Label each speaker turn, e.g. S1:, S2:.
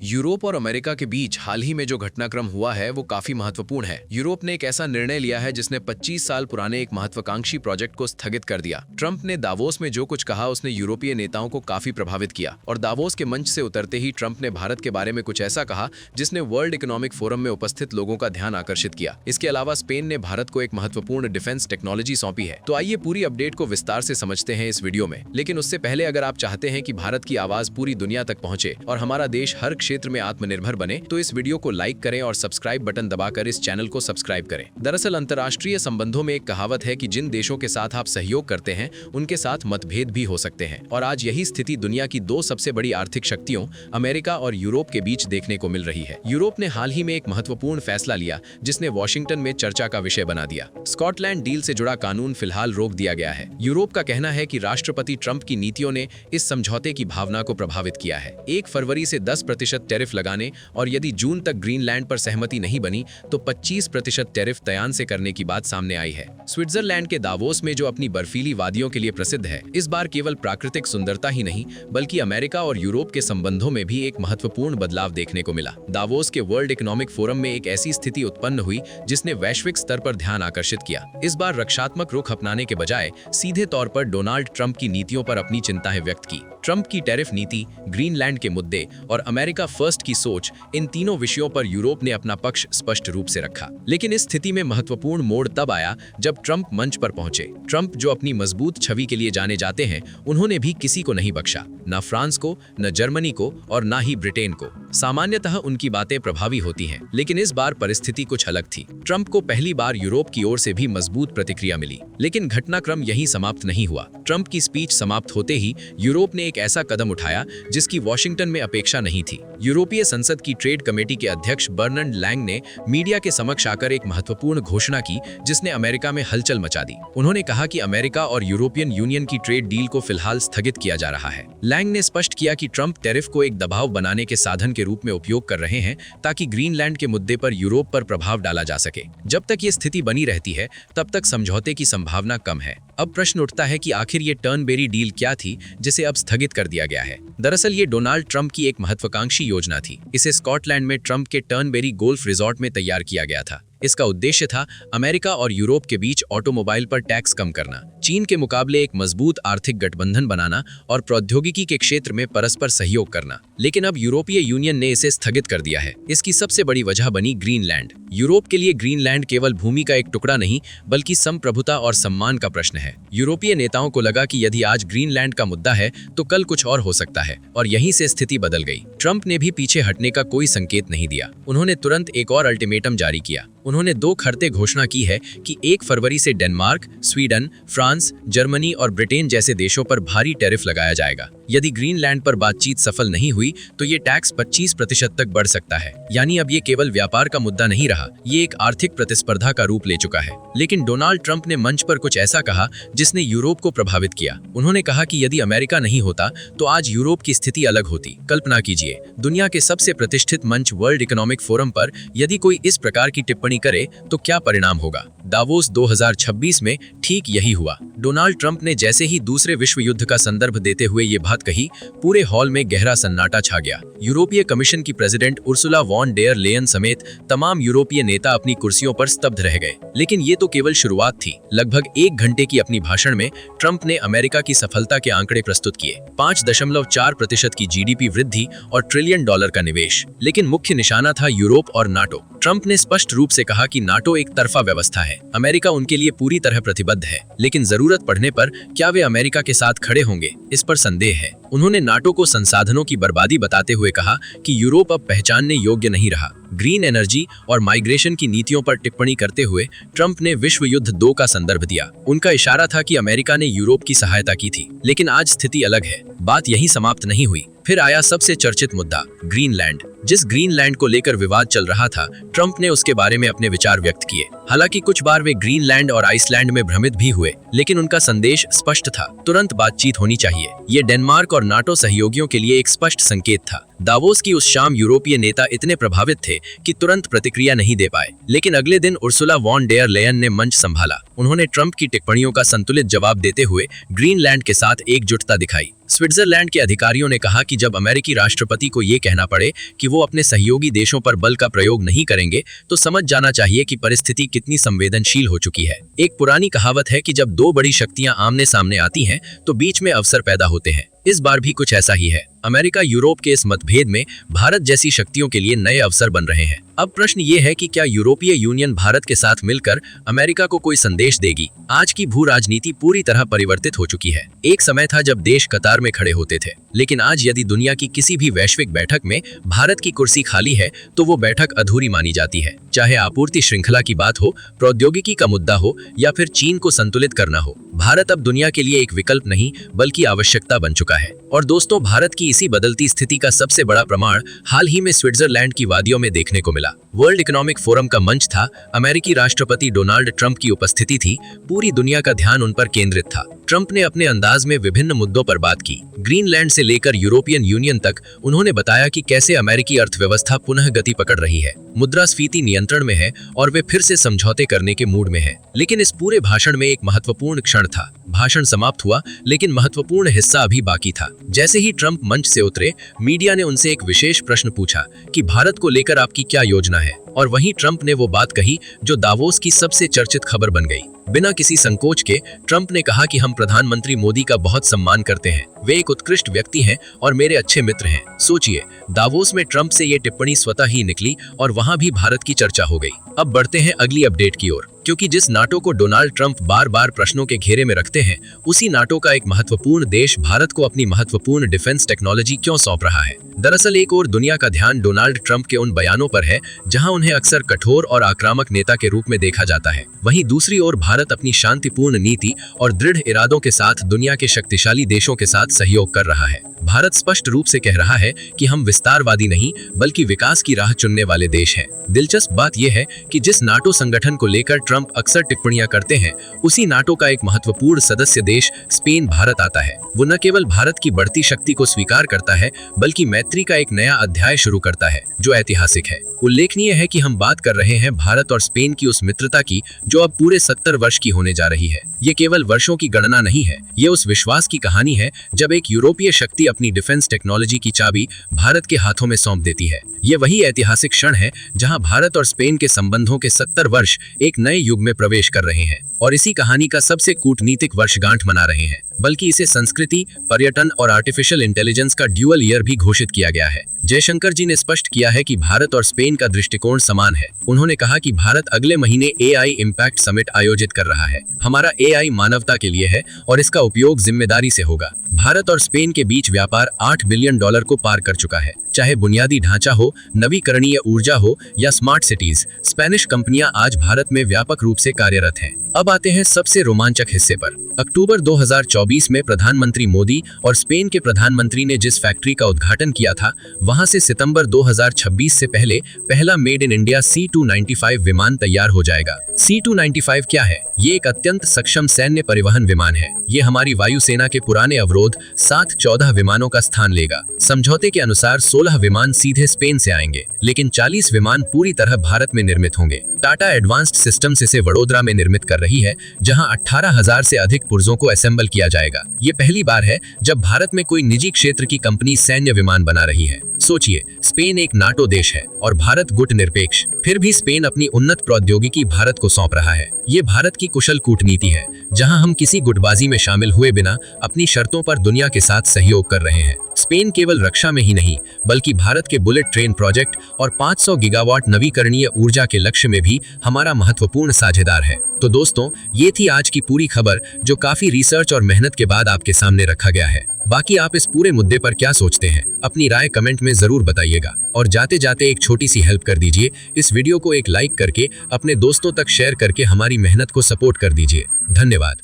S1: Europe और America के बीच हाल ही में जो घटनाक्रम हुआ है वो काफी महत्वपूर्ण है। यूरोप ने एक ऐसा निर्णय लिया है जिसने 25 साल पुराने एक महत्वाकांक्षी प्रोजेक्ट को स्थगित कर दिया। ट्रंप ने दावोस में जो कुछ कहा उसने यूरोपीय नेताओं को काफी प्रभावित किया और दावोस के मंच से उतरते ही ट्रंप ने भारत के बारे में कुछ ऐसा कहा जिसने वर्ल्ड इकोनॉमिक फोरम में उपस्थित लोगों का ध्यान आकर्षित किया। इसके अलावा स्पेन ने भारत को एक महत्वपूर्ण डिफेंस टेक्नोलॉजी सौंपी है। तो आइए पूरी अपडेट को विस्तार से समझते हैं इस वीडियो में। लेकिन उससे पहले अगर आप चाहते हैं कि भारत की आवाज पूरी दुनिया तक पहुंचे और हमारा देश हर क्षेत्र में आत्मनिर्भर बने तो इस वीडियो को लाइक करें और सब्सक्राइब बटन दबाकर इस चैनल को सब्सक्राइब करें। दरअसल अंतर्राष्ट्रीय संबंधों में एक कहावत है कि जिन देशों के साथ आप सहयोग करते हैं उनके साथ मतभेद भी हो सकते हैं और आज यही स्थिति दुनिया की दो सबसे बड़ी आर्थिक शक्तियों अमेरिका और यूरोप के बीच देखने को मिल रही है। यूरोप ने हाल ही में एक महत्वपूर्ण फैसला लिया जिसने वॉशिंगटन में चर्चा का विषय बना दिया। स्कॉटलैंड डील से जुड़ा कानून फिलहाल रोक दिया गया है। यूरोप का कहना है कि राष्ट्रपति ट्रंप की नीतियों ने इस समझौते की भावना को प्रभावित किया है। 1 फरवरी से 10% टैरिफ लगाने और यदि जून तक ग्रीनलैंड पर सहमति नहीं बनी तो 25% टैरिफ तयान से करने की बात सामने आई है। स्विट्जरलैंड के दावोस में जो अपनी बर्फीली वादियों के लिए प्रसिद्ध है, इस बार केवल प्राकृतिक सुंदरता ही नहीं बल्कि अमेरिका और यूरोप के संबंधों में भी एक महत्वपूर्ण बदलाव देखने को मिला। दावोस के वर्ल्ड इकोनॉमिक फोरम में एक ऐसी स्थिति उत्पन्न हुई जिसने वैश्विक स्तर पर ध्यान आकर्षित किया। इस बार रक्षात्मक रुख अपनाने के बजाय सीधे तौर पर डोनाल्ड ट्रंप की नीतियों पर अपनी चिंताएं व्यक्त की। ट्रंप की टैरिफ नीति, ग्रीनलैंड के मुद्दे और अमेरिका फर्स्ट की सोच, इन तीनों विषयों पर यूरोप ने अपना पक्ष स्पष्ट रूप से रखा। लेकिन इस स्थिति में महत्वपूर्ण मोड़ तब आया जब ट्रंप मंच पर पहुंचे। ट्रंप जो अपनी मजबूत छवि के लिए जाने जाते हैं, उन्होंने भी किसी को नहीं बख्शा, न फ्रांस को, न जर्मनी को और न ही ब्रिटेन को। सामान्यतः उनकी बातें प्रभावी होती हैं, लेकिन इस बार परिस्थिति कुछ अलग थी। ट्रंप को पहली बार यूरोप की ओर से भी मजबूत प्रतिक्रिया मिली। लेकिन घटनाक्रम यहीं समाप्त नहीं हुआ। ट्रंप की स्पीच समाप्त होते ही यूरोप ने एक ऐसा कदम उठाया जिसकी वॉशिंगटन में अपेक्षा नहीं थी। यूरोपीय संसद की ट्रेड कमेटी के अध्यक्ष बर्नार्ड लैंग ने मीडिया के समक्ष आकर एक महत्वपूर्ण घोषणा की जिसने अमेरिका में हलचल मचा दी। उन्होंने कहा कि अमेरिका और यूरोपियन यूनियन की ट्रेड डील को फिलहाल स्थगित किया जा रहा है। लैंग ने स्पष्ट किया कि ट्रंप टैरिफ को एक दबाव बनाने के साधन के रूप में उपयोग कर रहे हैं ताकि ग्रीनलैंड के मुद्दे पर यूरोप पर प्रभाव डाला जा सके। जब तक ये स्थिति बनी रहती है तब तक समझौते की संभावना कम है। अब प्रश्न उठता है कि आखिर ये टर्नबेरी डील क्या थी जिसे अब स्थगित कर दिया गया है। दरअसल ये डोनाल्ड ट्रंप की एक महत्वाकांक्षी योजना थी। इसे स्कॉटलैंड में ट्रंप के टर्नबेरी गोल्फ रिजॉर्ट में तैयार किया गया था। इसका उद्देश्य था अमेरिका और यूरोप के बीच ऑटोमोबाइल पर टैक्स कम करना, चीन के मुकाबले एक मजबूत आर्थिक गठबंधन बनाना और प्रौद्योगिकी के क्षेत्र में परस्पर सहयोग करना। लेकिन अब यूरोपीय यूनियन ने इसे स्थगित कर दिया है। इसकी सबसे बड़ी वजह बनी ग्रीनलैंड। यूरोप के लिए ग्रीनलैंड केवल भूमि का एक टुकड़ा नहीं बल्कि संप्रभुता और सम्मान का प्रश्न है। यूरोपीय नेताओं को लगा कि यदि आज ग्रीनलैंड का मुद्दा है तो कल कुछ और हो सकता है और यहीं से स्थिति बदल गई। ट्रंप ने भी पीछे हटने का कोई संकेत नहीं दिया। उन्होंने तुरंत एक और अल्टीमेटम जारी किया। उन्होंने 2 खर्ते घोषणा की है कि 1 फरवरी से डेनमार्क, स्वीडन, फ्रांस, जर्मनी और ब्रिटेन जैसे देशों पर भारी टैरिफ लगाया जाएगा। यदि ग्रीनलैंड पर बातचीत सफल नहीं हुई तो ये टैक्स 25% तक बढ़ सकता है। यानी अब ये केवल व्यापार का मुद्दा नहीं रहा, ये एक आर्थिक प्रतिस्पर्धा का रूप ले चुका है। लेकिन डोनाल्ड ट्रंप ने मंच पर कुछ ऐसा कहा जिसने यूरोप को प्रभावित किया। उन्होंने कहा कि यदि अमेरिका नहीं होता तो आज यूरोप की स्थिति अलग होती। कल्पना कीजिए, दुनिया के सबसे प्रतिष्ठित मंच वर्ल्ड इकोनॉमिक फोरम पर यदि कोई इस प्रकार की टिप्पणी करे तो क्या परिणाम होगा। दावोस 2026 में ठीक यही हुआ। डोनाल्ड ट्रंप ने जैसे ही दूसरे विश्व युद्ध का संदर्भ देते हुए ये बात कही, पूरे हॉल में गहरा सन्नाटा छा गया। यूरोपीय कमीशन की president Ursula von der Leyen समेत तमाम यूरोपीय नेता अपनी कुर्सियों पर स्तब्ध रह गए। लेकिन ये तो केवल शुरुआत थी। लगभग 1 घंटे की अपनी भाषण में ट्रंप ने अमेरिका की सफलता के आंकड़े प्रस्तुत किए। 5.4% की जीडीपी वृद्धि और $1 ट्रिलियन का निवेश। लेकिन मुख्य निशाना था यूरोप और नाटो। ट्रंप ने स्पष्ट रूप से कहा कि नाटो एक तरफा व्यवस्था है। अमेरिका उनके लिए पूरी तरह प्रतिबद्ध है, लेकिन जरूरत पड़ने पर क्या वे अमेरिका के साथ खड़े होंगे, इस पर संदेह है। उन्होंने नाटो को संसाधनों की बर्बादी बताते हुए कहा कि यूरोप अब पहचानने योग्य नहीं रहा। ग्रीन एनर्जी और माइग्रेशन की नीतियों पर टिप्पणी करते हुए ट्रंप ने विश्व युद्ध 2 का संदर्भ दिया। उनका इशारा था कि अमेरिका ने यूरोप की सहायता की थी। लेकिन आज स्थिति अलग है। बात यहीं समाप्त नहीं हुई। फिर आया सबसे चर्चित मुद्दा, ग्रीनलैंड। जिस ग्रीनलैंड को लेकर विवाद चल रहा था, ट्रंप ने उसके बारे में अपने विचार व्यक्त किए। हालांकि कुछ बार वे ग्रीनलैंड और आइसलैंड में भ्रमित भी हुए, लेकिन उनका संदेश स्पष्ट था, तुरंत बातचीत होनी चाहिए। ये डेनमार्क और नाटो सहयोगियों के लिए एक स्पष्ट संकेत था। दावोस की उस शाम यूरोपीय नेता इतने प्रभावित थे कि तुरंत प्रतिक्रिया नहीं दे पाए। लेकिन अगले दिन उर्सुला वॉन डेयर लेयन ने मंच संभाला। उन्होंने ट्रंप की टिप्पणियों का संतुलित जवाब देते हुए ग्रीनलैंड के साथ एकजुटता दिखाई। स्विट्जरलैंड के अधिकारियों ने कहा कि जब अमेरिकी राष्ट्रपति को ये कहना पड़े कि वो अपने सहयोगी देशों पर बल का प्रयोग नहीं करेंगे तो समझ जाना चाहिए कि परिस्थिति कितनी संवेदनशील हो चुकी है। एक पुरानी कहावत है कि जब दो बड़ी शक्तियां आमने सामने आती हैं तो बीच में अवसर पैदा होते हैं। इस बार भी कुछ ऐसा ही है। अमेरिका यूरोप के इस मतभेद में भारत जैसी शक्तियों के लिए नए अवसर बन रहे हैं। अब प्रश्न ये है कि क्या यूरोपीय यूनियन भारत के साथ मिलकर अमेरिका को कोई संदेश देगी? आज की भू राजनीति पूरी तरह परिवर्तित हो चुकी है। एक समय था जब देश कतार में खड़े होते थे, लेकिन आज यदि दुनिया की किसी भी वैश्विक बैठक में भारत की कुर्सी खाली है तो वो बैठक अधूरी मानी जाती है। चाहे आपूर्ति श्रृंखला की बात हो, प्रौद्योगिकी का मुद्दा हो या फिर चीन को संतुलित करना हो, भारत अब दुनिया के लिए एक विकल्प नहीं बल्कि आवश्यकता बन चुका है। और दोस्तों, भारत की इसी बदलती स्थिति का सबसे बड़ा प्रमाण हाल ही में स्विट्जरलैंड की वादियों में देखने को मिला। वर्ल्ड इकोनॉमिक फोरम का मंच था, अमेरिकी राष्ट्रपति डोनाल्ड ट्रंप की उपस्थिति थी, पूरी दुनिया का ध्यान उन पर केंद्रित था। ट्रंप ने अपने अंदाज में विभिन्न मुद्दों पर बात की। ग्रीनलैंड से लेकर यूरोपियन यूनियन तक उन्होंने बताया कि कैसे अमेरिकी अर्थव्यवस्था पुनः गति पकड़ रही है, मुद्रास्फीति नियंत्रण में है और वे फिर से समझौते करने के मूड में है। लेकिन इस पूरे भाषण में एक महत्वपूर्ण क्षण था। भाषण समाप्त हुआ लेकिन महत्वपूर्ण हिस्सा अभी बाकी था। जैसे ही ट्रंप मंच से उतरे, मीडिया ने उनसे एक विशेष प्रश्न पूछा कि भारत को लेकर आपकी क्या योजना है, और वहीं ट्रंप ने वो बात कही जो दावोस की सबसे चर्चित खबर बन गई। बिना किसी संकोच के ट्रंप ने कहा कि हम प्रधानमंत्री मोदी का बहुत सम्मान करते हैं, वे एक उत्कृष्ट व्यक्ति हैं और मेरे अच्छे मित्र हैं। सोचिए, दावोस में ट्रंप से ये टिप्पणी स्वतः ही निकली और वहां भी भारत की चर्चा हो गई। अब बढ़ते हैं अगली अपडेट की ओर, क्योंकि जिस नाटो को डोनाल्ड ट्रंप बार बार प्रश्नों के घेरे में रखते हैं, उसी नाटो का एक महत्वपूर्ण देश भारत को अपनी महत्वपूर्ण डिफेंस टेक्नोलॉजी क्यों सौंप रहा है। दरअसल एक और दुनिया का ध्यान डोनाल्ड ट्रंप के उन बयानों पर है जहां उन्हें अक्सर कठोर और आक्रामक नेता के रूप में देखा जाता है। वहीं दूसरी ओर भारत अपनी शांतिपूर्ण नीति और दृढ़ इरादों के साथ दुनिया के शक्तिशाली देशों के साथ सहयोग कर रहा है। भारत स्पष्ट रूप से कह रहा है कि हम विस्तारवादी नहीं बल्कि विकास की राह चुनने वाले देश हैं। दिलचस्प बात यह है कि जिस नाटो संगठन को लेकर ट्रंप अक्सर टिप्पणियां करते हैं, उसी नाटो का एक महत्वपूर्ण सदस्य देश स्पेन भारत आता है। वो न केवल भारत की बढ़ती शक्ति को स्वीकार करता है बल्कि मैत्री का एक नया अध्याय शुरू करता है जो ऐतिहासिक है। उल्लेखनीय है कि हम बात कर रहे हैं भारत और स्पेन की उस मित्रता की जो अब पूरे 70 वर्ष की होने जा रही है। ये केवल वर्षों की गणना नहीं है, ये उस विश्वास की कहानी है जब एक यूरोपीय शक्ति अपनी डिफेंस टेक्नोलॉजी की चाबी भारत के हाथों में सौंप देती है। ये वही ऐतिहासिक क्षण है जहां भारत और स्पेन के संबंधों के 70 वर्ष एक नए युग में प्रवेश कर रहे हैं और इसी कहानी का सबसे कूटनीतिक वर्षगांठ मना रहे हैं। बल्कि इसे संस्कृति, पर्यटन और आर्टिफिशियल इंटेलिजेंस का ड्यूअल ईयर भी घोषित किया गया है। जयशंकर जी ने स्पष्ट किया है कि भारत और स्पेन का दृष्टिकोण समान है। उन्होंने कहा कि भारत अगले महीने एआई इम्पैक्ट समिट आयोजित कर रहा है। हमारा एआई मानवता के लिए है और इसका उपयोग जिम्मेदारी से होगा। भारत और स्पेन के बीच व्यापार $8 बिलियन को पार कर चुका है। चाहे बुनियादी ढांचा हो, नवीकरणीय ऊर्जा हो या स्मार्ट सिटीज, स्पेनिश कंपनियां आज भारत में व्यापक रूप से कार्यरत हैं। अब आते हैं सबसे रोमांचक हिस्से पर। अक्टूबर 2024 में प्रधानमंत्री मोदी और स्पेन के प्रधानमंत्री ने जिस फैक्ट्री का उद्घाटन किया था, वहां से सितंबर 2026 से पहले पहला मेड इन इंडिया C295 विमान तैयार हो जाएगा। C295 क्या है? ये एक अत्यंत सक्षम सैन्य परिवहन विमान है। ये हमारी वायुसेना के पुराने अवरोध 714 विमानों का स्थान लेगा। समझौते के अनुसार 16 विमान सीधे स्पेन से आएंगे, लेकिन 40 विमान पूरी तरह भारत में निर्मित होंगे। टाटा एडवांस्ड सिस्टम्स इसे वडोदरा में निर्मित कर रही है, जहां 18,000 से अधिक पुर्जों को असेंबल किया जाएगा। ये पहली बार है जब भारत में कोई निजी क्षेत्र की कंपनी सैन्य विमान बना रही है। सोचिए, स्पेन एक नाटो देश है और भारत गुट निरपेक्ष, फिर भी स्पेन अपनी उन्नत प्रौद्योगिकी भारत को सौंप रहा है। ये भारत की कुशल कूटनीति है, जहां हम किसी गुटबाजी में शामिल हुए बिना अपनी शर्तों पर दुनिया के साथ सहयोग कर रहे हैं। स्पेन केवल रक्षा में ही नहीं बल्कि भारत के बुलेट ट्रेन प्रोजेक्ट और 500 गीगावाट नवीकरणीय ऊर्जा के लक्ष्य में भी हमारा महत्वपूर्ण साझेदार है। तो दोस्तों, ये थी आज की पूरी खबर जो काफी रिसर्च और मेहनत के बाद आपके सामने रखा गया है। बाकी आप इस पूरे मुद्दे पर क्या सोचते हैं? अपनी राय कमेंट में जरूर बताइएगा। और जाते जाते एक छोटी सी हेल्प कर दीजिए, इस वीडियो को एक लाइक करके अपने दोस्तों तक शेयर करके हमारी मेहनत को सपोर्ट कर दीजिए। धन्यवाद।